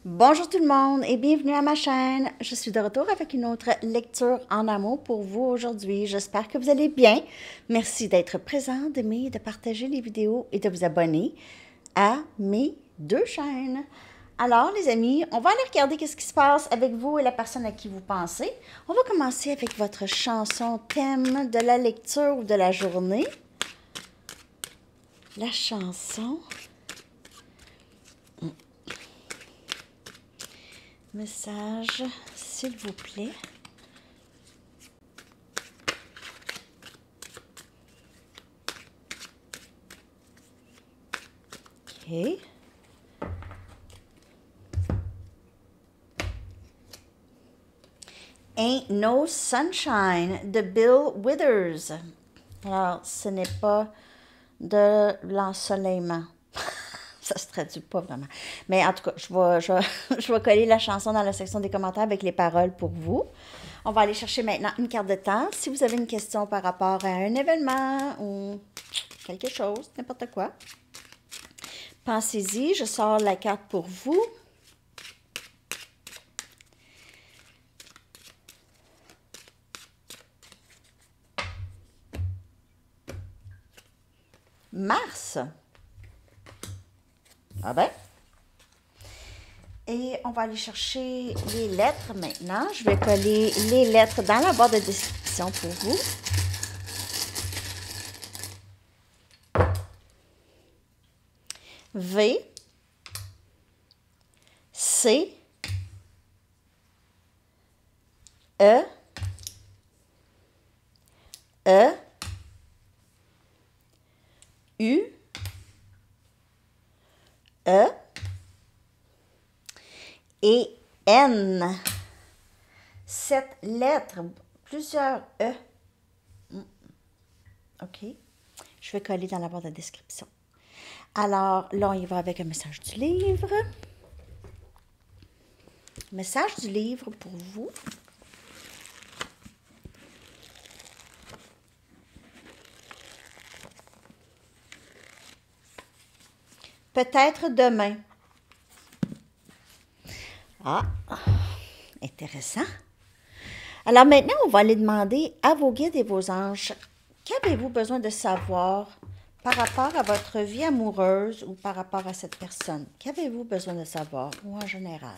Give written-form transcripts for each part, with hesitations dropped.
Bonjour tout le monde et bienvenue à ma chaîne. Je suis de retour avec une autre lecture en amour pour vous aujourd'hui. J'espère que vous allez bien. Merci d'être présent, d'aimer, de partager les vidéos et de vous abonner à mes deux chaînes. Alors les amis, on va aller regarder qu'est-ce qui se passe avec vous et la personne à qui vous pensez. On va commencer avec votre chanson thème de la lecture ou de la journée. La chanson... Message, s'il vous plaît. OK. Ain't No Sunshine de Bill Withers. Alors, ce n'est pas de l'ensoleillement. Ça se traduit pas vraiment. Mais en tout cas, je vais coller la chanson dans la section des commentaires avec les paroles pour vous. On va aller chercher maintenant une carte de temps. Si vous avez une question par rapport à un événement ou quelque chose, n'importe quoi, pensez-y. Je sors la carte pour vous. Mars. Ah ben. Et on va aller chercher les lettres maintenant. Je vais coller les lettres dans la barre de description pour vous. V, C, E, E, U, E et N. 7 lettres, plusieurs E. OK. Je vais coller dans la barre de description. Alors, là, on y va avec un message du livre. Message du livre pour vous. Peut-être demain. Ah, intéressant. Alors maintenant, on va aller demander à vos guides et vos anges, qu'avez-vous besoin de savoir par rapport à votre vie amoureuse ou par rapport à cette personne? Qu'avez-vous besoin de savoir ou en général?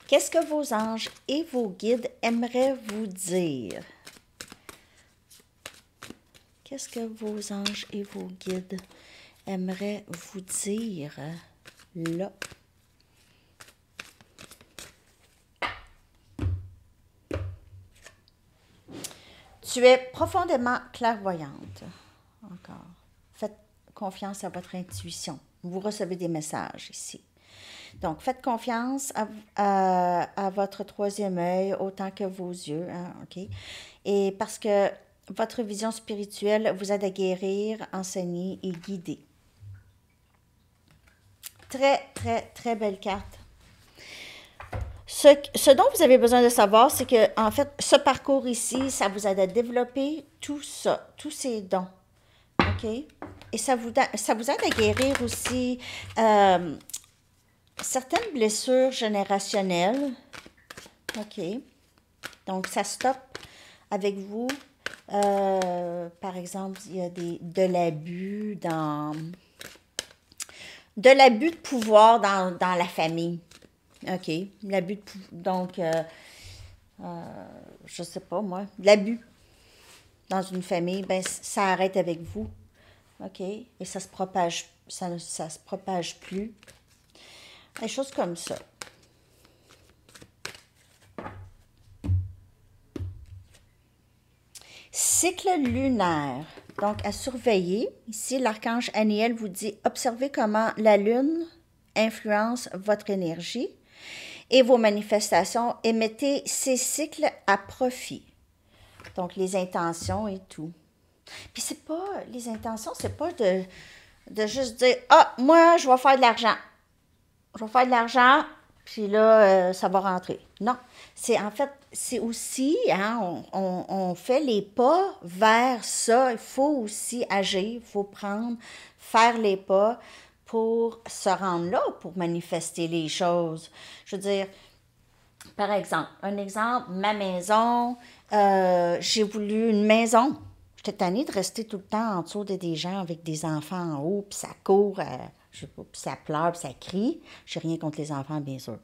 Qu'est-ce que vos anges et vos guides aimeraient vous dire? Qu'est-ce que vos anges et vos guides aimeraient vous dire là? Tu es profondément clairvoyante. Encore. Faites confiance à votre intuition. Vous recevez des messages ici. Donc, faites confiance à votre troisième œil autant que vos yeux. Hein, OK? Et parce que votre vision spirituelle vous aide à guérir, enseigner et guider. Très, très, très belle carte. Ce dont vous avez besoin de savoir, c'est que, en fait, ce parcours ici, ça vous aide à développer tout ça, tous ces dons. OK? Et ça vous aide à guérir aussi certaines blessures générationnelles. OK? Donc, ça stoppe avec vous. Par exemple, il y a de l'abus de pouvoir dans la famille. OK. L'abus de pouvoir. Donc, je sais pas, moi. L'abus dans une famille, ben, ça arrête avec vous. OK. Et ça se propage, ça se propage plus. Des choses comme ça. Cycle lunaire. Donc, à surveiller. Ici, l'archange Aniel vous dit « Observez comment la lune influence votre énergie et vos manifestations. Émettez ces cycles à profit. » Donc, les intentions et tout. Puis, c'est pas... Les intentions, c'est pas de juste dire « Ah, moi, je vais faire de l'argent. Je vais faire de l'argent, puis là, ça va rentrer. » Non. C'est en fait, c'est aussi, hein, on fait les pas vers ça. Il faut aussi agir, il faut faire les pas pour se rendre là, pour manifester les choses. Je veux dire, par exemple, ma maison, j'ai voulu une maison. J'étais tannée de rester tout le temps en dessous de des gens avec des enfants en haut, puis ça court, je sais pas, puis ça pleure, puis ça crie. J'ai rien contre les enfants, bien sûr.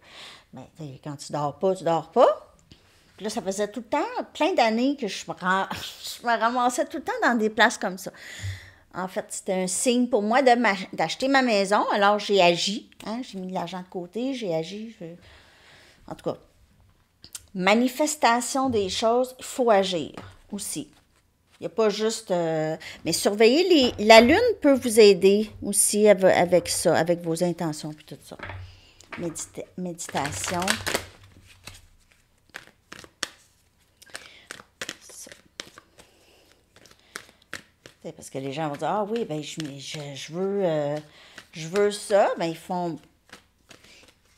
Mais quand tu dors pas, tu dors pas. Puis là, ça faisait tout le temps, plein d'années que je me ramassais tout le temps dans des places comme ça. En fait, c'était un signe pour moi d'acheter ma maison. Alors, j'ai agi. Hein, j'ai mis de l'argent de côté, j'ai agi. En tout cas, manifestation des choses, il faut agir aussi. Il n'y a pas juste... mais surveiller la lune peut vous aider aussi avec ça, avec vos intentions et tout ça. Méditation. Ça. Parce que les gens vont dire, ah oui, ben je veux ça. Ben ils font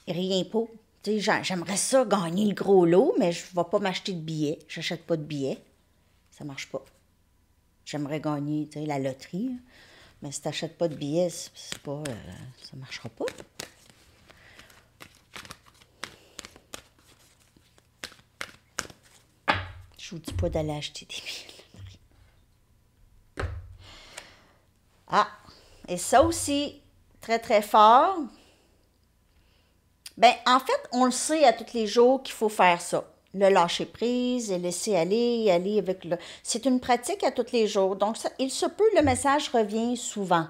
rien pour. J'aimerais ça gagner le gros lot, mais je ne vais pas m'acheter de billets. Je n'achète pas de billets. Ça ne marche pas. J'aimerais gagner la loterie, mais si tu n'achètes pas de billets, c'est pas, ça ne marchera pas. Je ne vous dis pas d'aller acheter des billets. Ah, et ça aussi, très très fort. Ben, en fait, on le sait à tous les jours qu'il faut faire ça. Le lâcher prise et laisser aller avec le... C'est une pratique à tous les jours. Donc, ça, il se peut, le message revient souvent.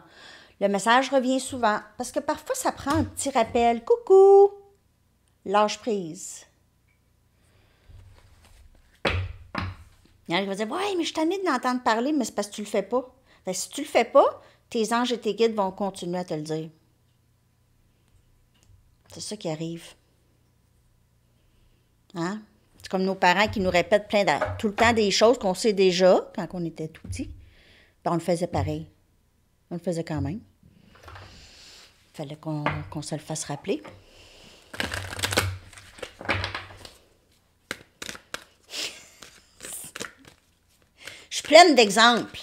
Le message revient souvent parce que parfois, ça prend un petit rappel. Coucou! Lâche prise. Il y en a qui vont dire, ouais, mais je suis tannée de l'entendre parler, mais c'est parce que tu le fais pas. Ben, si tu le fais pas, tes anges et tes guides vont continuer à te le dire. C'est ça qui arrive. Hein? C'est comme nos parents qui nous répètent tout le temps des choses qu'on sait déjà quand on était tout petit. Ben, on le faisait pareil. On le faisait quand même. Il fallait qu'on se le fasse rappeler. Je suis pleine d'exemples.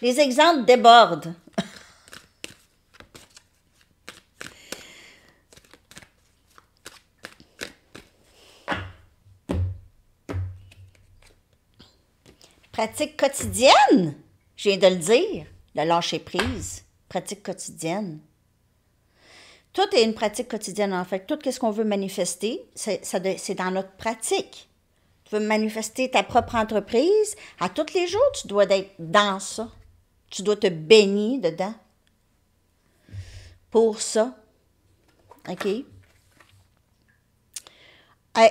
Les exemples débordent. Pratique quotidienne, je viens de le dire, le lâcher prise, pratique quotidienne. Tout est une pratique quotidienne en fait. Tout ce qu'on veut manifester, c'est dans notre pratique. Tu veux manifester ta propre entreprise, à tous les jours, tu dois être dans ça. Tu dois te baigner dedans. Pour ça. OK?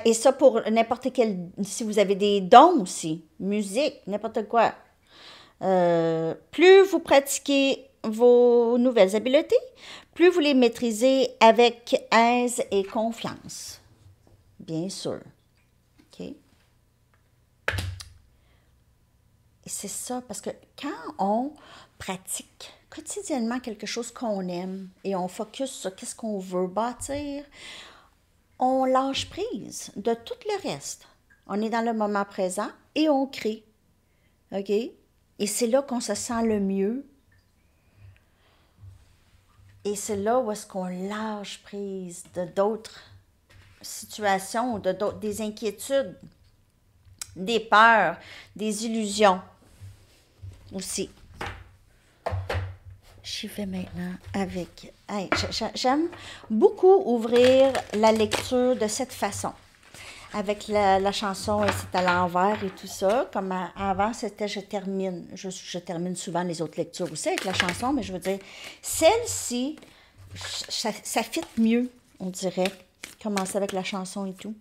Et ça pour n'importe quel... Si vous avez des dons aussi, musique, n'importe quoi. Plus vous pratiquez vos nouvelles habiletés, plus vous les maîtrisez avec aise et confiance. Bien sûr. OK? Et c'est ça, parce que quand on pratique quotidiennement quelque chose qu'on aime et on focus sur qu'est-ce qu'on veut bâtir, on lâche prise de tout le reste. On est dans le moment présent et on crée. OK? Et c'est là qu'on se sent le mieux. Et c'est là où est-ce qu'on lâche prise de d'autres situations, des inquiétudes, des peurs, des illusions aussi. J'y vais maintenant avec... Hey, j'aime beaucoup ouvrir la lecture de cette façon. Avec la chanson, c'est à l'envers et tout ça. Comme avant, c'était je termine. Je termine souvent les autres lectures aussi avec la chanson, mais je veux dire, celle-ci, ça fit mieux, on dirait. Commencer avec la chanson et tout.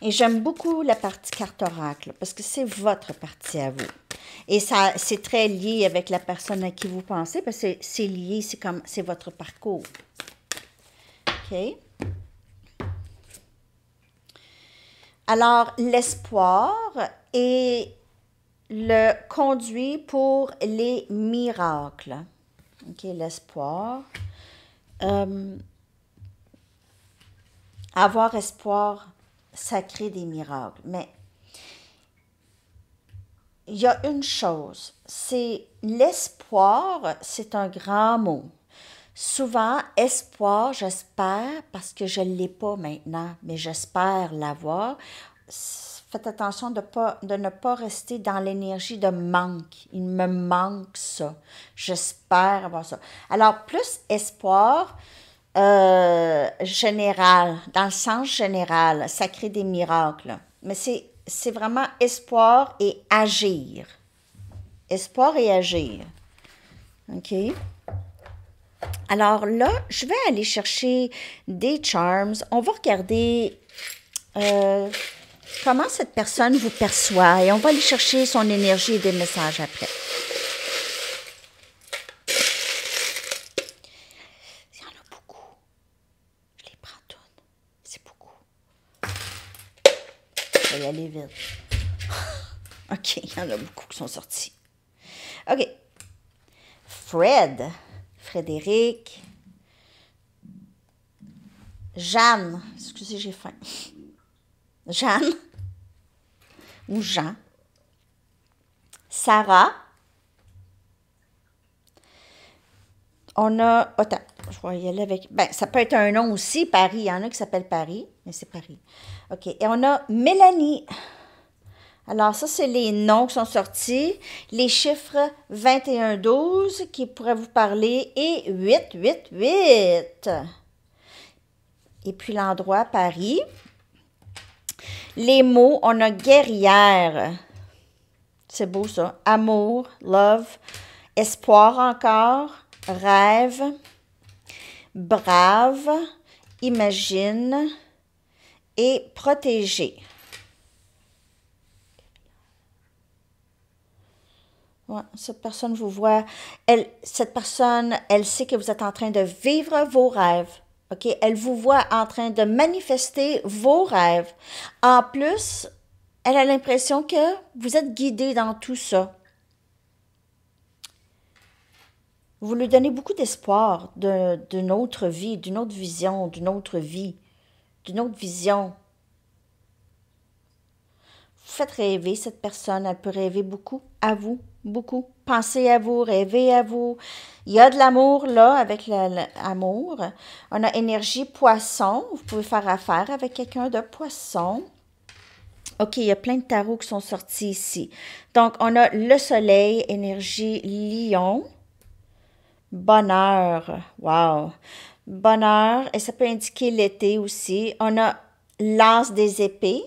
Et j'aime beaucoup la partie carte oracle, parce que c'est votre partie à vous. Et ça, c'est très lié avec la personne à qui vous pensez, parce que c'est lié, c'est votre parcours. OK? Alors, l'espoir est le conduit pour les miracles. OK, l'espoir. Avoir espoir, ça crée des miracles. Mais il y a une chose, c'est l'espoir, c'est un grand mot. Souvent, espoir, j'espère, parce que je ne l'ai pas maintenant, mais j'espère l'avoir. Faites attention de ne pas rester dans l'énergie de manque. Il me manque ça. J'espère avoir ça. Alors, plus espoir général, dans le sens général, ça crée des miracles. Mais c'est vraiment espoir et agir. Espoir et agir. OK? Alors là, je vais aller chercher des charms. On va regarder comment cette personne vous perçoit et on va aller chercher son énergie et des messages après. Il y en a beaucoup. Je les prends toutes. C'est beaucoup. Je vais y aller vite. OK, il y en a beaucoup qui sont sortis. OK. Frédéric. Jeanne. Excusez, j'ai faim. Jeanne. Ou Jean. Sarah. On a... Attends, je vais y aller avec... Ben, ça peut être un nom aussi, Paris. Il y en a qui s'appellent Paris, mais c'est Paris. OK. Et on a Mélanie. Alors, ça, c'est les noms qui sont sortis. Les chiffres 2112 qui pourraient vous parler et 888. Et puis l'endroit, Paris. Les mots, on a guerrière. C'est beau, ça. Amour, love. Espoir encore. Rêve. Brave. Imagine. Et protéger. Ouais, cette personne vous voit, cette personne, elle sait que vous êtes en train de vivre vos rêves. OK? Elle vous voit en train de manifester vos rêves. En plus, elle a l'impression que vous êtes guidé dans tout ça. Vous lui donnez beaucoup d'espoir d'une autre vie, d'une autre vision, d'une autre vie, d'une autre vision. Vous faites rêver cette personne, elle peut rêver beaucoup à vous, beaucoup. Pensez à vous, rêvez à vous. Il y a de l'amour là, avec l'amour. On a énergie poisson, vous pouvez faire affaire avec quelqu'un de poisson. OK, il y a plein de tarots qui sont sortis ici. Donc, on a le soleil, énergie lion. Bonheur, wow. Bonheur, et ça peut indiquer l'été aussi. On a l'as des épées.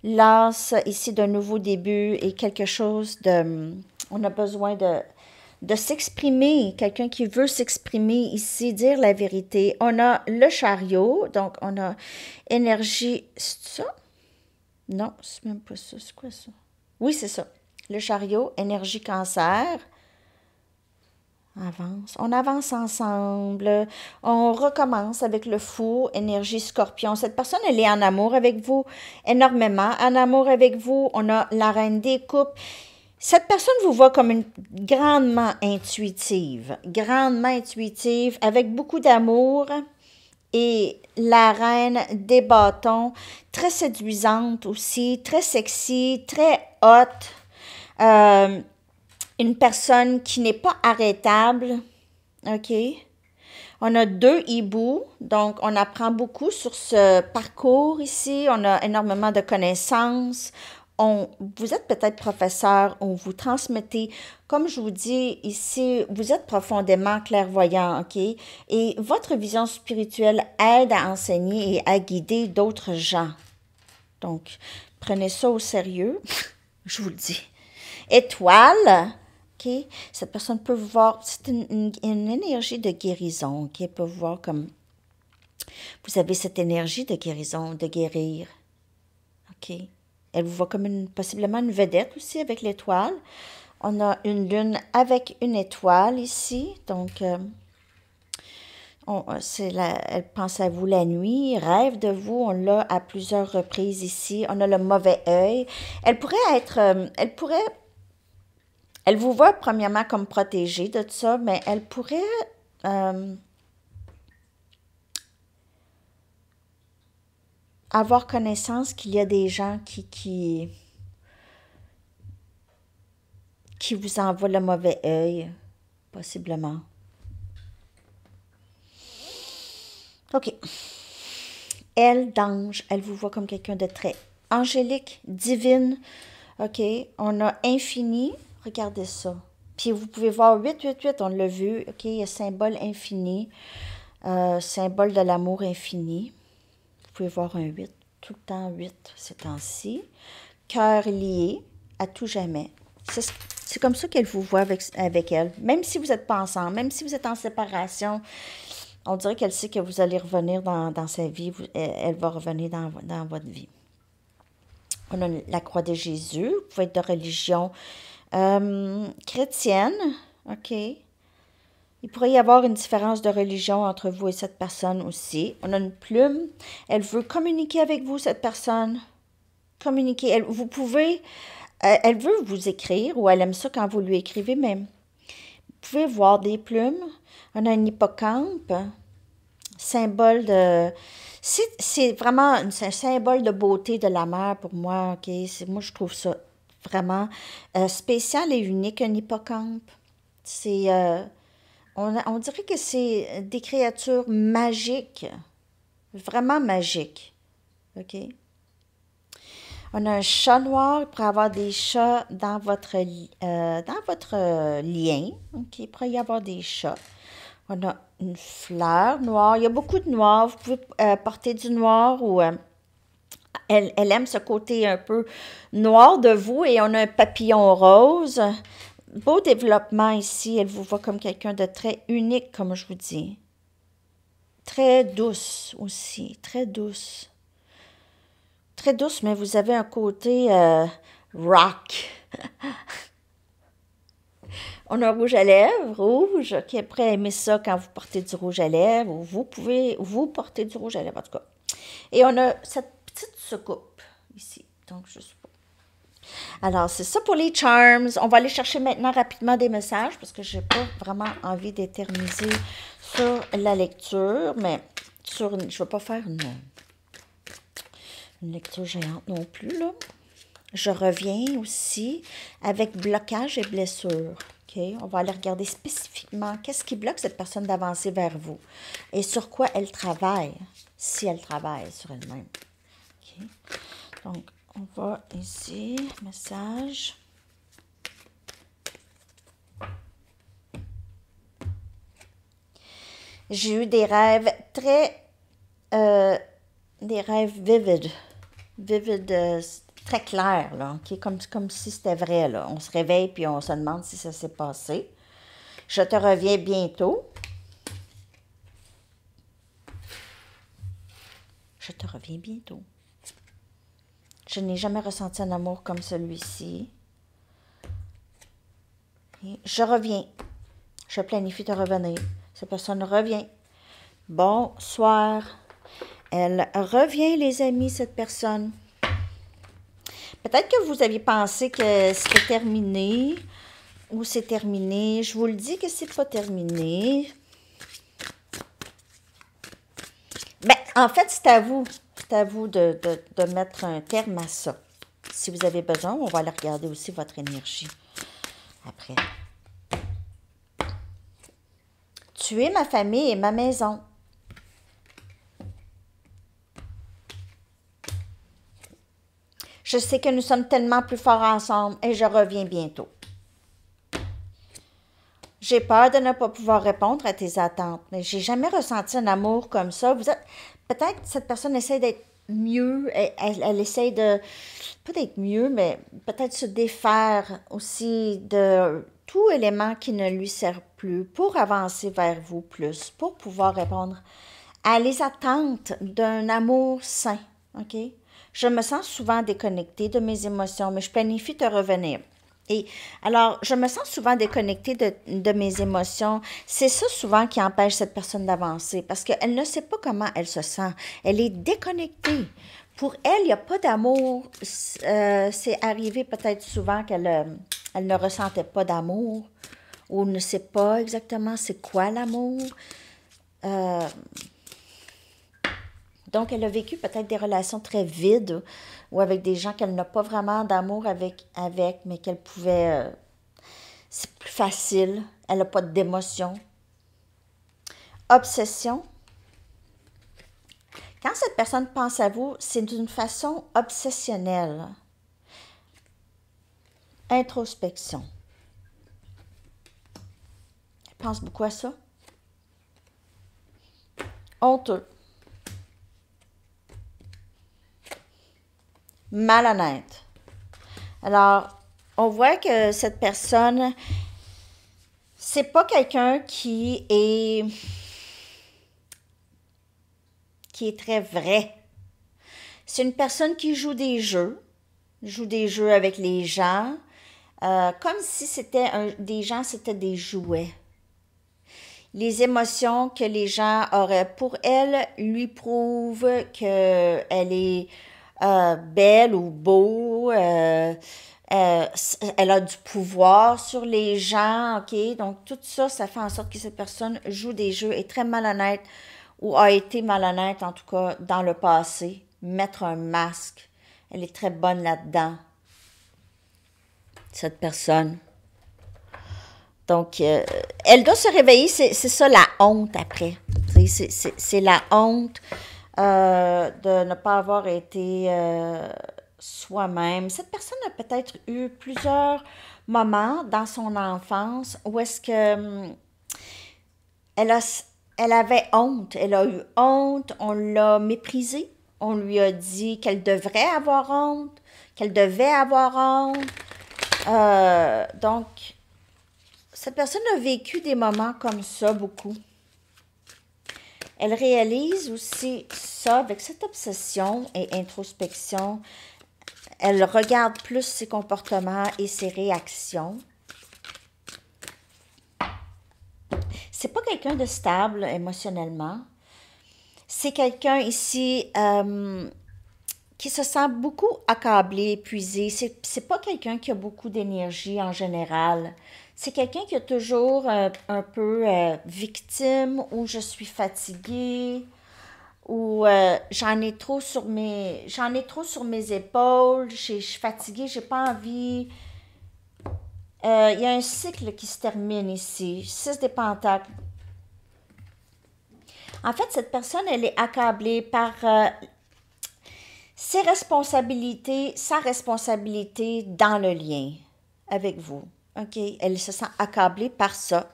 L'as ici d'un nouveau début et quelque chose de... On a besoin de s'exprimer, quelqu'un qui veut s'exprimer ici, dire la vérité. On a le chariot, donc on a énergie... C'est ça? Non, c'est même pas ça. C'est quoi ça? Oui, c'est ça. Le chariot, énergie cancer. On avance ensemble, on recommence avec le fou, énergie scorpion. Cette personne, elle est en amour avec vous, énormément en amour avec vous. On a la reine des coupes. Cette personne vous voit comme une grandement intuitive, avec beaucoup d'amour. Et la reine des bâtons, très séduisante aussi, très sexy, très haute. Une personne qui n'est pas arrêtable, OK? On a 2 hiboux, donc on apprend beaucoup sur ce parcours ici. On a énormément de connaissances. Vous êtes peut-être professeur, on vous transmettez, comme je vous dis ici, vous êtes profondément clairvoyant, OK? Et votre vision spirituelle aide à enseigner et à guider d'autres gens. Donc, prenez ça au sérieux, je vous le dis. Étoile. OK? Cette personne peut vous voir, c'est une énergie de guérison, OK? Elle peut vous voir comme, vous avez cette énergie de guérison, de guérir, OK? Elle vous voit comme possiblement une vedette aussi avec l'étoile. On a une lune avec une étoile ici, donc elle pense à vous la nuit, rêve de vous, on l'a à plusieurs reprises ici. On a le mauvais œil. Elle vous voit premièrement comme protégée de tout ça, mais elle pourrait avoir connaissance qu'il y a des gens qui qui vous envoie le mauvais œil, possiblement. OK. Elle, d'ange, elle vous voit comme quelqu'un de très angélique, divine. OK. On a infini. Regardez ça. Puis vous pouvez voir 888, on l'a vu. OK. Il y a symbole infini. Symbole de l'amour infini. Vous pouvez voir un 8. Tout le temps 8 ces temps-ci. Cœur lié à tout jamais. C'est comme ça qu'elle vous voit avec elle. Même si vous n'êtes pas ensemble, même si vous êtes en séparation, on dirait qu'elle sait que vous allez revenir dans sa vie. Elle va revenir dans votre vie. On a la croix de Jésus. Vous pouvez être de religion chrétienne. OK. Il pourrait y avoir une différence de religion entre vous et cette personne aussi. On a une plume. Elle veut communiquer avec vous, cette personne. Communiquer. Vous pouvez... elle veut vous écrire, ou elle aime ça quand vous lui écrivez même. Vous pouvez voir des plumes. On a un hippocampe. Symbole de... C'est vraiment un symbole de beauté de la mer pour moi. OK? Moi, je trouve ça vraiment spécial et unique, un hippocampe. C'est... on dirait que c'est des créatures magiques. Vraiment magiques. OK? On a un chat noir. Il pourrait y avoir des chats dans votre lien. OK? Il pourrait y avoir des chats. On a une fleur noire. Il y a beaucoup de noir. Vous pouvez porter du noir ou... elle aime ce côté un peu noir de vous. Et on a un papillon rose. Beau développement ici. Elle vous voit comme quelqu'un de très unique, comme je vous dis. Très douce aussi. Très douce. Très douce, mais vous avez un côté rock. On a un rouge à lèvres, rouge, qui est prêt à aimer ça quand vous portez du rouge à lèvres, ou vous pouvez, vous porter du rouge à lèvres, en tout cas. Et on a cette petite soucoupe ici, donc je sais pas. Alors, c'est ça pour les charms. On va aller chercher maintenant rapidement des messages, parce que je n'ai pas vraiment envie d'éterniser sur la lecture, mais je ne vais pas faire une lecture géante non plus, là. Je reviens aussi avec blocage et blessure. OK? On va aller regarder spécifiquement qu'est-ce qui bloque cette personne d'avancer vers vous et sur quoi elle travaille, si elle travaille sur elle-même. OK? Donc, on va ici, message. J'ai eu des rêves des rêves vivides. Très clair, là, okay? Comme si c'était vrai, là. On se réveille puis on se demande si ça s'est passé. Je te reviens bientôt. Je te reviens bientôt. Je n'ai jamais ressenti un amour comme celui-ci. Okay? Je reviens. Je planifie de revenir. Cette personne revient. Bonsoir. Elle revient, les amis, cette personne. Peut-être que vous aviez pensé que c'était terminé ou c'est terminé. Je vous le dis que c'est pas terminé. Ben, en fait, c'est à vous. C'est à vous de mettre un terme à ça. Si vous avez besoin, on va aller regarder aussi votre énergie après. Tuer ma famille et ma maison. Je sais que nous sommes tellement plus forts ensemble et je reviens bientôt. J'ai peur de ne pas pouvoir répondre à tes attentes, mais j'ai jamais ressenti un amour comme ça. Peut-être que cette personne essaie d'être mieux, elle essaie de, pas d'être mieux, mais peut-être se défaire aussi de tout élément qui ne lui sert plus pour avancer vers vous plus, pour pouvoir répondre à les attentes d'un amour sain, OK? Je me sens souvent déconnectée de mes émotions, mais je planifie de revenir. Et alors, je me sens souvent déconnectée de mes émotions. C'est ça souvent qui empêche cette personne d'avancer parce qu'elle ne sait pas comment elle se sent. Elle est déconnectée. Pour elle, il n'y a pas d'amour. C'est arrivé peut-être souvent qu'elle elle ne ressentait pas d'amour ou ne sait pas exactement c'est quoi l'amour. Donc, elle a vécu peut-être des relations très vides ou avec des gens qu'elle n'a pas vraiment d'amour avec mais qu'elle pouvait C'est plus facile. Elle n'a pas d'émotion. Obsession. Quand cette personne pense à vous, c'est d'une façon obsessionnelle. Introspection. Elle pense beaucoup à ça. Honteux. Malhonnête. Alors, on voit que cette personne, c'est pas quelqu'un qui est très vrai. C'est une personne qui joue des jeux avec les gens, comme si des gens, c'était des jouets. Les émotions que les gens auraient pour elle lui prouvent qu'elle est belle ou beau, elle a du pouvoir sur les gens, ok? Donc tout ça, ça fait en sorte que cette personne joue des jeux, est très malhonnête ou a été malhonnête en tout cas dans le passé. Mettre un masque, elle est très bonne là-dedans, cette personne. Donc, elle doit se réveiller, c'est ça la honte après. C'est la honte de ne pas avoir été soi-même. Cette personne a peut-être eu plusieurs moments dans son enfance où est-ce que elle avait honte. Elle a eu honte, on l'a méprisée. On lui a dit qu'elle devrait avoir honte, qu'elle devait avoir honte. Donc, cette personne a vécu des moments comme ça beaucoup. Elle réalise aussi ça avec cette obsession et introspection. Elle regarde plus ses comportements et ses réactions. C'est pas quelqu'un de stable émotionnellement. C'est quelqu'un ici qui se sent beaucoup accablé, épuisé. C'est pas quelqu'un qui a beaucoup d'énergie en général. C'est quelqu'un qui est toujours un peu victime, ou je suis fatiguée, ou j'en ai trop sur mes épaules, je suis fatiguée, j'ai pas envie. Il y a un cycle qui se termine ici. 6 des pentacles. En fait, cette personne, elle est accablée par sa responsabilité dans le lien avec vous. OK? Elle se sent accablée par ça.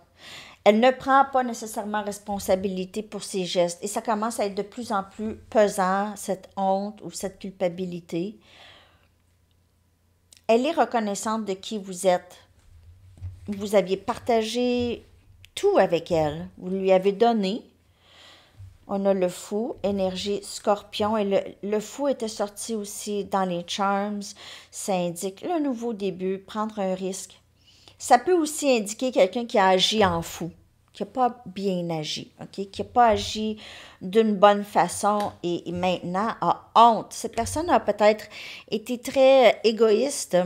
Elle ne prend pas nécessairement responsabilité pour ses gestes et ça commence à être de plus en plus pesant, cette honte ou cette culpabilité. Elle est reconnaissante de qui vous êtes. Vous aviez partagé tout avec elle. Vous lui avez donné. On a le fou, énergie scorpion, et le fou était sorti aussi dans les charms. Ça indique le nouveau début, prendre un risque. Ça peut aussi indiquer quelqu'un qui a agi en fou, qui n'a pas bien agi, okay? Qui n'a pas agi d'une bonne façon et maintenant a honte. Cette personne a peut-être été très égoïste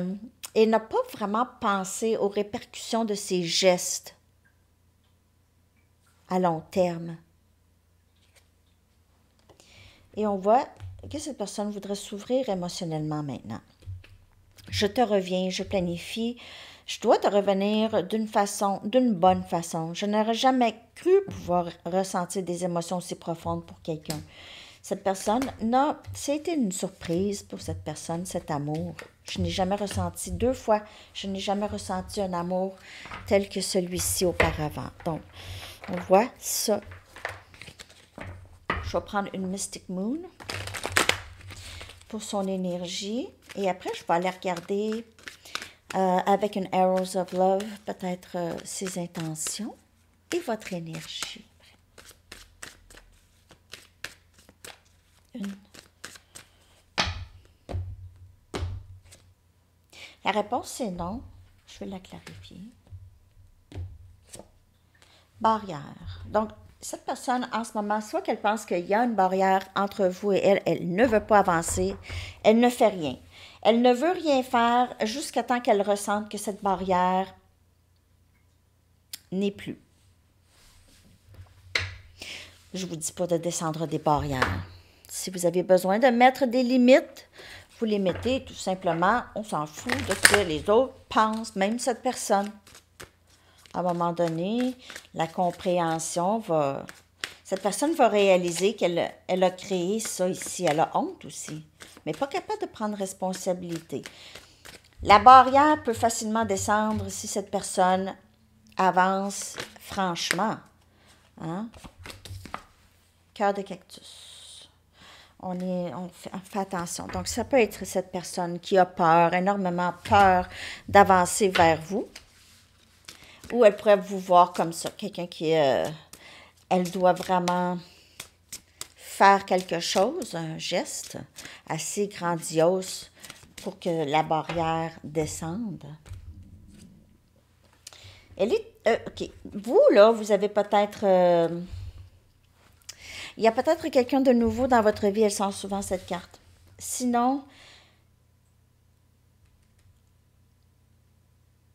et n'a pas vraiment pensé aux répercussions de ses gestes à long terme. Et on voit que cette personne voudrait s'ouvrir émotionnellement maintenant. Je te reviens, je planifie. Je dois te revenir d'une bonne façon. Je n'aurais jamais cru pouvoir ressentir des émotions aussi profondes pour quelqu'un. Cette personne, non, c'était une surprise pour cette personne, cet amour. Je n'ai jamais ressenti 2 fois, je n'ai jamais ressenti un amour tel que celui-ci auparavant. Donc, on voit ça. Je vais prendre une Mystic Moon pour son énergie. Et après, je vais aller regarder avec une Arrows of Love, peut-être ses intentions et votre énergie. La réponse, c'est non. Je vais la clarifier. Barrière. Donc, cette personne, en ce moment, soit qu'elle pense qu'il y a une barrière entre vous et elle, elle ne veut pas avancer, elle ne fait rien. Elle ne veut rien faire jusqu'à temps qu'elle ressente que cette barrière n'est plus. Je ne vous dis pas de descendre des barrières. Si vous avez besoin de mettre des limites, vous les mettez tout simplement. On s'en fout de ce que les autres pensent, même cette personne. À un moment donné, la compréhension va... Cette personne va réaliser qu'elle a créé ça ici. Elle a honte aussi, mais pas capable de prendre responsabilité. La barrière peut facilement descendre si cette personne avance franchement. Hein? Cœur de cactus. On fait attention. Donc, ça peut être cette personne qui a peur, énormément peur d'avancer vers vous. Ou elle pourrait vous voir comme ça. Quelqu'un qui... elle doit vraiment faire quelque chose, un geste assez grandiose pour que la barrière descende. Elle est... OK. Vous, là, vous avez peut-être... il y a peut-être quelqu'un de nouveau dans votre vie. Elle sort souvent cette carte. Sinon,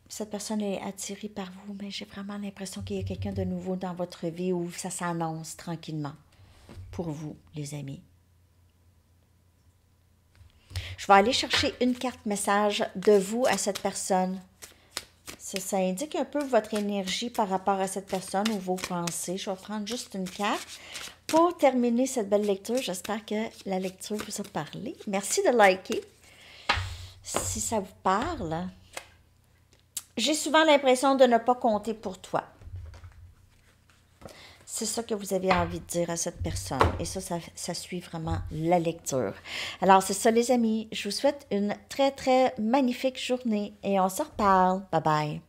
cette personne est attirée par vous, mais j'ai vraiment l'impression qu'il y a quelqu'un de nouveau dans votre vie où ça s'annonce tranquillement pour vous, les amis. Je vais aller chercher une carte message de vous à cette personne. Ça indique un peu votre énergie par rapport à cette personne ou vos pensées. Je vais prendre juste une carte pour terminer cette belle lecture. J'espère que la lecture vous a parlé. Merci de liker si ça vous parle. J'ai souvent l'impression de ne pas compter pour toi. C'est ça que vous avez envie de dire à cette personne. Et ça suit vraiment la lecture. Alors, c'est ça, les amis. Je vous souhaite une très, très magnifique journée et on se reparle. Bye bye.